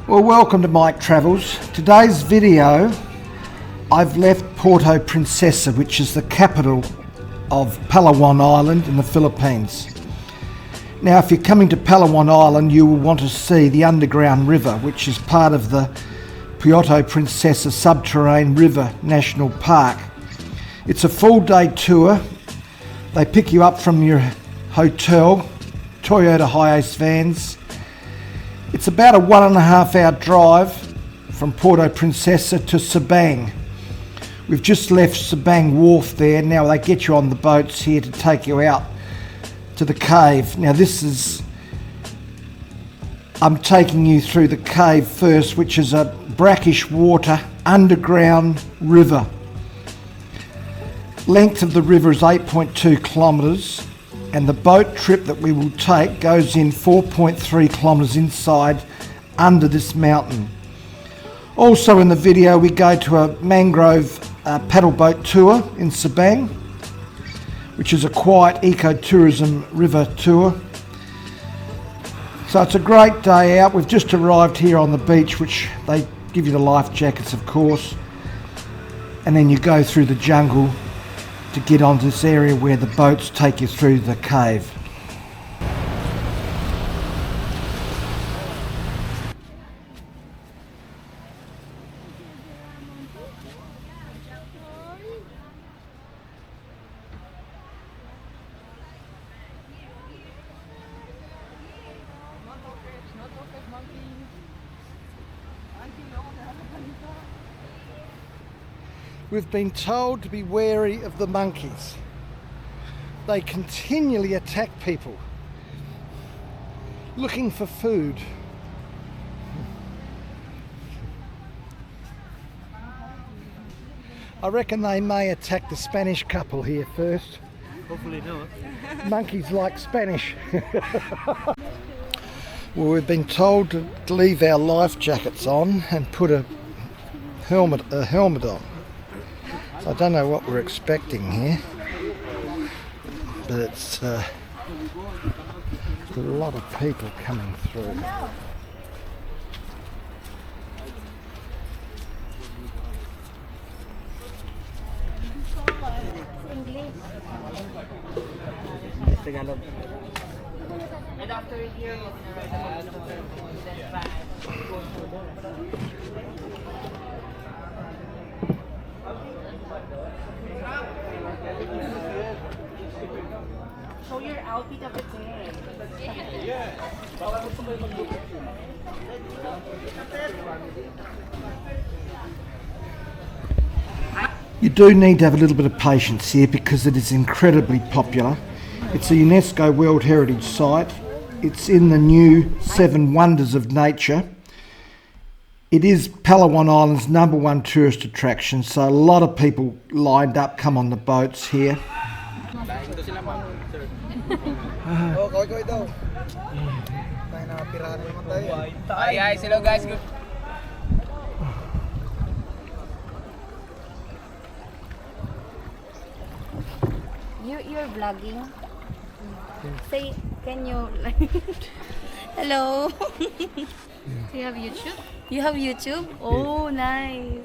Well, welcome to Mike Travels. Today's video, I've left Puerto Princesa, which is the capital of Palawan Island in the Philippines. Now, if you're coming to Palawan Island, you will want to see the Underground River, which is part of the Puerto Princesa Subterranean River National Park. It's a full-day tour. They pick you up from your hotel, Toyota Hiace vans. It's about a 1.5 hour drive from Puerto Princesa to Sabang. We've just left Sabang Wharf there. Now they get you on the boats here to take you out to the cave. Now I'm taking you through the cave first, which is a brackish water underground river. Length of the river is 8.2 kilometres. And the boat trip that we will take goes in 4.3 kilometres inside under this mountain. Also in the video we go to a Mangrove Paddle Boat Tour in Sabang, which is a quiet ecotourism river tour. So it's a great day out. We've just arrived here on the beach, which they give you the life jackets of course, and then you go through the jungle to get onto this area where the boats take you through the cave. We've been told to be wary of the monkeys. They continually attack people, looking for food. I reckon they may attack the Spanish couple here first. Hopefully not. Monkeys like Spanish. Well, we've been told to leave our life jackets on and put a helmet on. I don't know what we're expecting here, but it's a lot of people coming through. Show your outfit of the day. You do need to have a little bit of patience here because it is incredibly popular. It's a UNESCO World Heritage Site. It's in the new 7 Wonders of Nature. It is Palawan Island's #1 tourist attraction, so a lot of people lined up come on the boats here. Hello guys. You're vlogging. Say, can you hello? You have YouTube? You have YouTube? Oh, nice.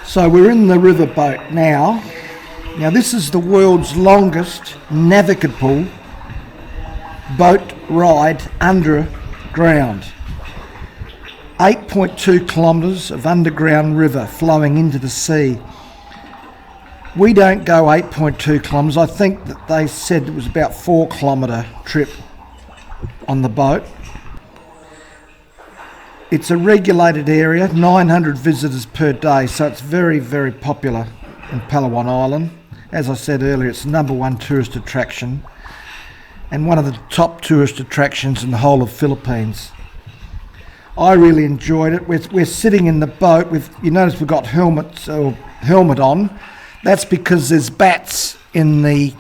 So we're in the riverboat now. Now this is the world's longest navigable boat ride underground. 8.2 kilometres of underground river flowing into the sea. We don't go 8.2 kilometres. I think that they said it was about 4 kilometre trip on the boat. It's a regulated area, 900 visitors per day, so it's very, very popular in Palawan Island. As I said earlier, it's the #1 tourist attraction and one of the top tourist attractions in the whole of Philippines. I really enjoyed it. We're sitting in the boat with, you notice we've got helmet on. That's because there's bats in the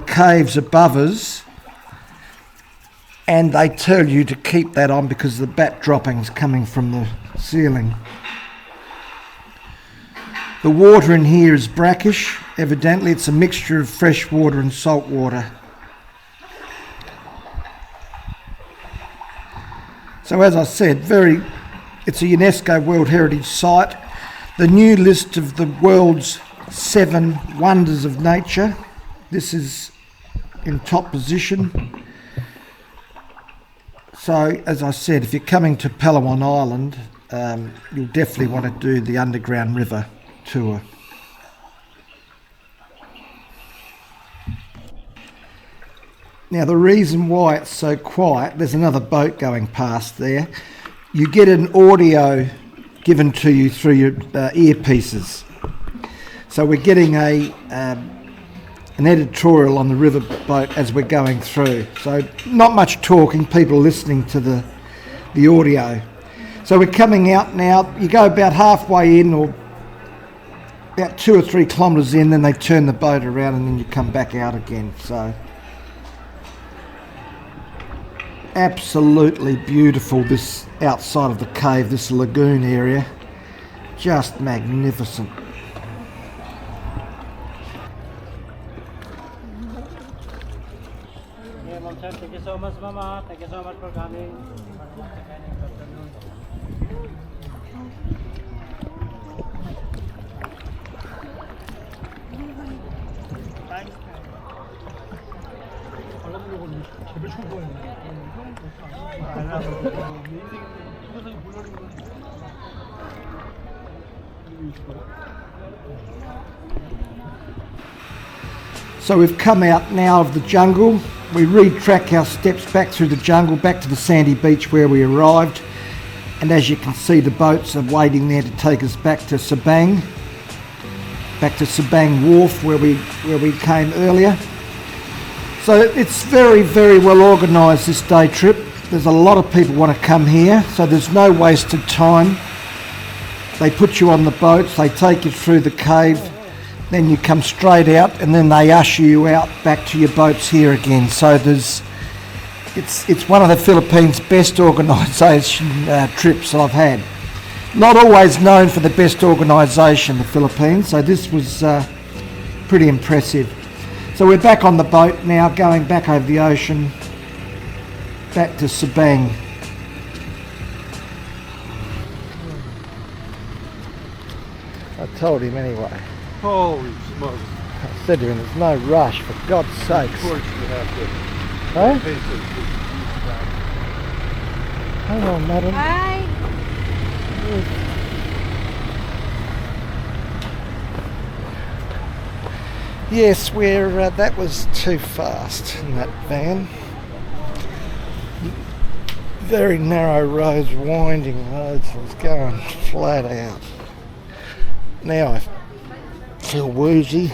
caves above us, and they tell you to keep that on because the bat droppings coming from the ceiling. The water in here is brackish. Evidently it's a mixture of fresh water and salt water. So as I said, it's a UNESCO World Heritage Site. The new list of the world's 7 wonders of nature. This is in top position. So as I said, if you're coming to Palawan Island, you'll definitely want to do the Underground River tour. Now the reason why it's so quiet, there's another boat going past there. You get an audio given to you through your earpieces. So we're getting an editorial on the river boat as we're going through. So not much talking, people listening to the audio. So we're coming out now. You go about halfway in, or about 2 or 3 kilometres in, then they turn the boat around and then you come back out again. So absolutely beautiful, this outside of the cave, this lagoon area. Just magnificent. Thank you so much, Mama. Thank you so much for coming. So we've come out now of the jungle. We retrack our steps back through the jungle, back to the sandy beach where we arrived. And as you can see, the boats are waiting there to take us back to Sabang. Back to Sabang Wharf where we came earlier. So it's very, very well organised, this day trip. There's a lot of people want to come here, so there's no wasted time. They put you on the boats, they take you through the cave, then you come straight out, and then they usher you out back to your boats here again. So it's one of the Philippines' best organisation trips I've had. Not always known for the best organisation, the Philippines, so this was pretty impressive. So we're back on the boat now, going back over the ocean, back to Sabang. I told him anyway. Holy smokes. I said to him, there's no rush, for God's sakes. Of course you have to. Huh? Pay Hang on, madam. Hi. Yes, that was too fast in that van. Very narrow roads, winding roads. I was going flat out. Now I feel woozy.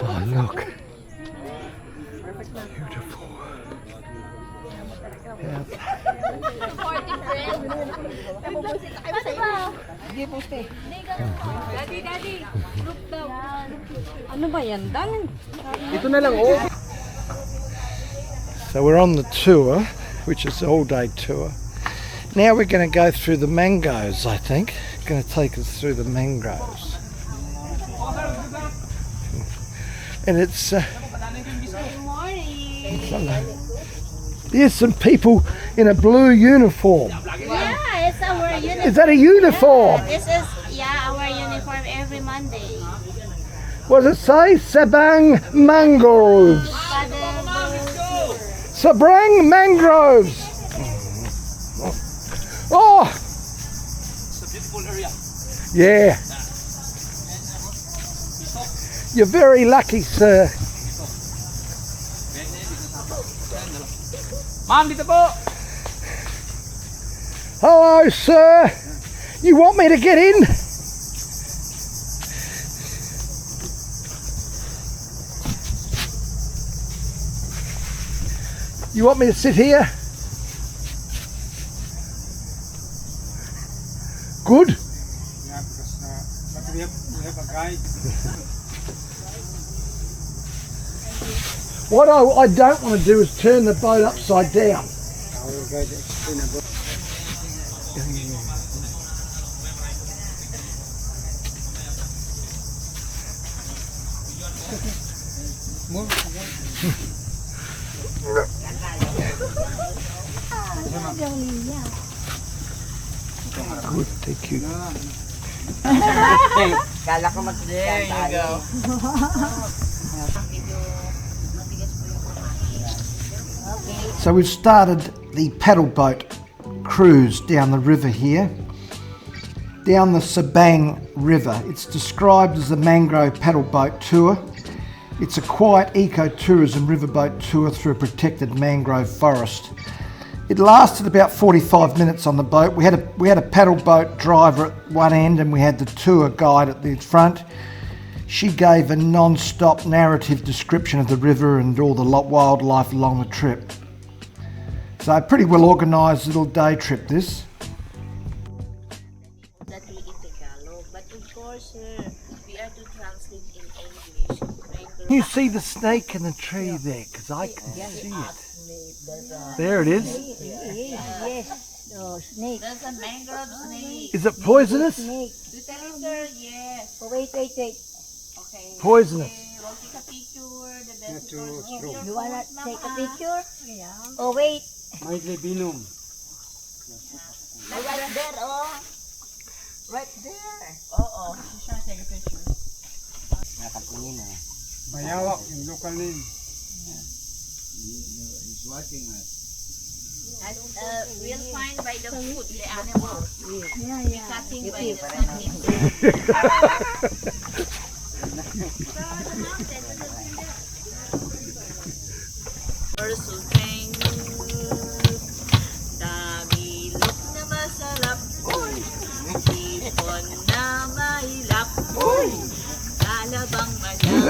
Oh, look. Beautiful. Yeah. Daddy, look daw. Ano ba yan, Dan? Ito na lang, oh. So we're on the tour, which is an all-day tour. Now we're going to go through the mangroves, I think. It's going to take us through the mangroves. And it's... Morning. There's some people in a blue uniform. Yeah, it's our uniform. Is that a uniform? This is our uniform every Monday. What does it say? Sabang Mangroves. Sabang Mangroves. Oh! It's a beautiful area. Yeah. You're very lucky, sir. Ma'am, dito po! Hello, sir. You want me to get in? You want me to sit here? Good. Yeah, because but we have a guide. What I don't want to do is turn the boat upside down. Our guide explain about. Good, thank you. Kala ko there you go. So we've started the paddle boat cruise down the river here, down the Sabang River. It's described as the Mangrove Paddle Boat Tour. It's a quiet eco-tourism riverboat tour through a protected mangrove forest. It lasted about 45 minutes on the boat. We had a paddle boat driver at one end and we had the tour guide at the front. She gave a non-stop narrative description of the river and all the wildlife along the trip. So a pretty well organised little day trip this. That we in Tagalog, but of course, we are to translate in English. You see the snake in the tree there? Because I can see it. There it is. Yes. Oh, snake. There's a mangrove snake. Is it poisonous? Snake. You tell him, sir, yes. Oh, wait. Okay. Poisonous. Okay, we'll take a picture. The best Yeah, is to your You wanna photos, take a Mama. picture? Yeah. Oh, wait. Mildly Binum. Right there, oh. Right there. Oo. She's trying to take a picture. Nakatingin na. Bayawak, yung local name. And we'll find by the food, the animal. Yeah. Cutting by the sun. Sultang Dagilok na masarap. Sipon na mahilap. Kalabang ating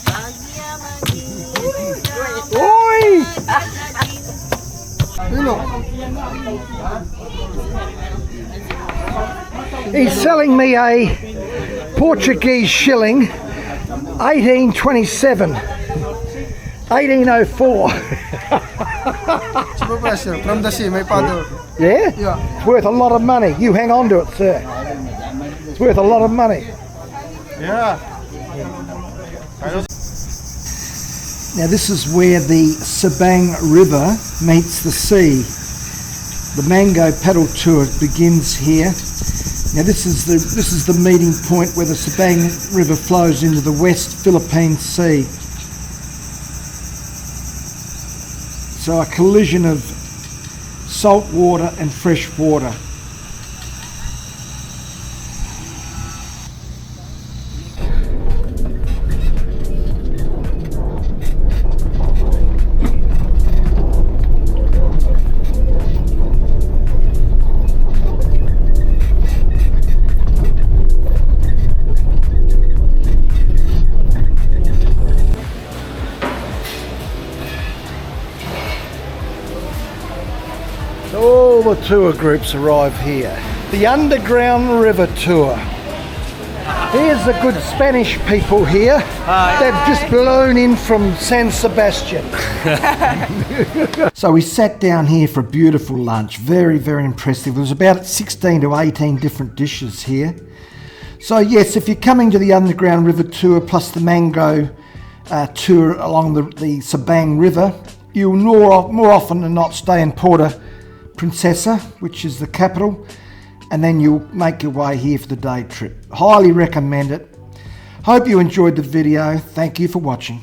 pagyamanin. Oi! He's selling me a Portuguese shilling, 1827, 1804. Cheaper pressure from the sea, my father. Yeah? Yeah. It's worth a lot of money. You hang on to it, sir. It's worth a lot of money. Yeah. Now this is where the Sabang River meets the sea. The Mangrove Paddle Tour begins here. Now this is the meeting point where the Sabang River flows into the West Philippine Sea. So a collision of salt water and fresh water. All the tour groups arrive here. The Underground River Tour. Here's the good Spanish people here. They've just blown in from San Sebastian. So we sat down here for a beautiful lunch. Very, very impressive. There was about 16 to 18 different dishes here. So yes, if you're coming to the Underground River Tour plus the Mangrove tour along the Sabang River, you'll more often than not stay in Puerto Princesa, which is the capital, and then you'll make your way here for the day trip. Highly recommend it. Hope you enjoyed the video. Thank you for watching.